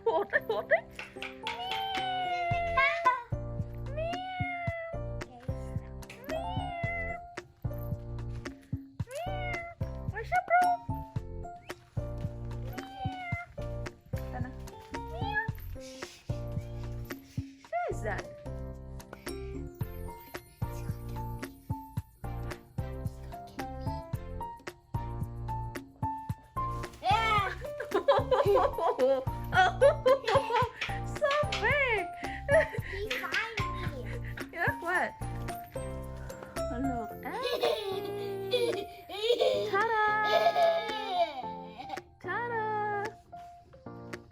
hốt đấy what's up bro Tana what is that oh, so big. He find me. Yeah, what? Oh, look. Ta-da! Ta-da!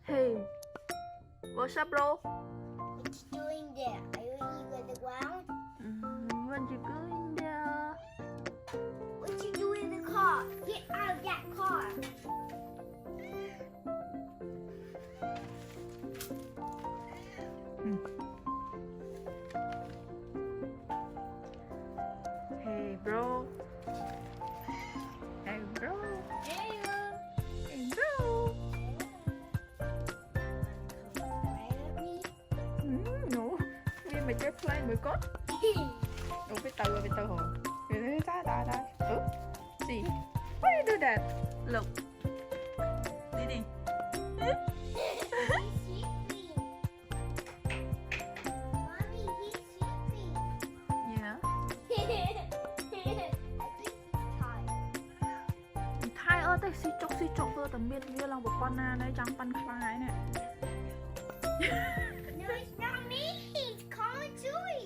Hey, what's up, bro? What you doing there? Are you on the ground? What you doing there? What you doing in the car? Get out of that car. Hey, bro. Hey, bro. Hey, Hey, bro. No, vì mày chơi play mới có. Ủa, bị tàu hả? Da. See, why you do that? Look. Đi. He's sleeping. Mommy, he's sleeping. Yeah. I think he's tired. ថៃអត់ទេស៊ីចុកធ្វើតែមានវាឡើងប្រព័ន្ធណានៅចង់ប៉ាន់ខ្លាយនេះ No, it's not me. It's Colin Joy.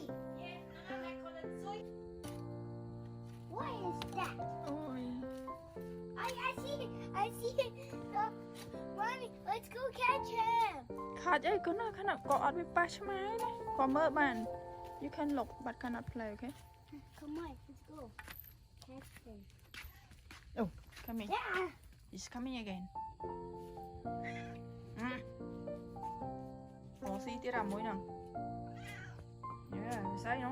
What is that? អូយ I see it. Mommy, let's go catch him. ខាច់អីក៏នៅខណៈក៏អត់វាប៉ះឆ្មាយណាក៏មើលបាន You can look but cannot play okay Come on, let's go. Catch him. Oh coming Yeah. He's coming again អូស៊ីទៀតអាមួយហ្នឹង Yeah say no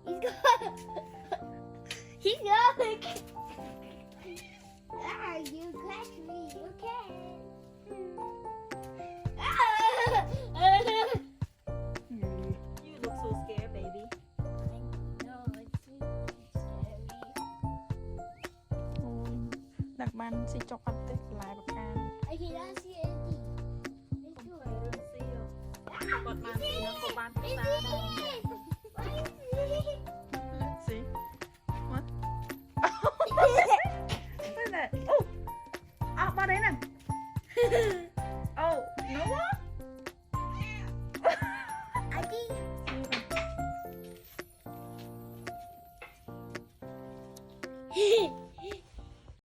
He's going. He's going. Ah, you catch me. You can. You look so scared baby No, it's scary. អូយដាក់បានស៊ីចុកអត់ទេបន្លែបកាន I cannot see anything. Let's go. គាត់បានស៊ីនឹងក៏បានផ្សារដែរ It's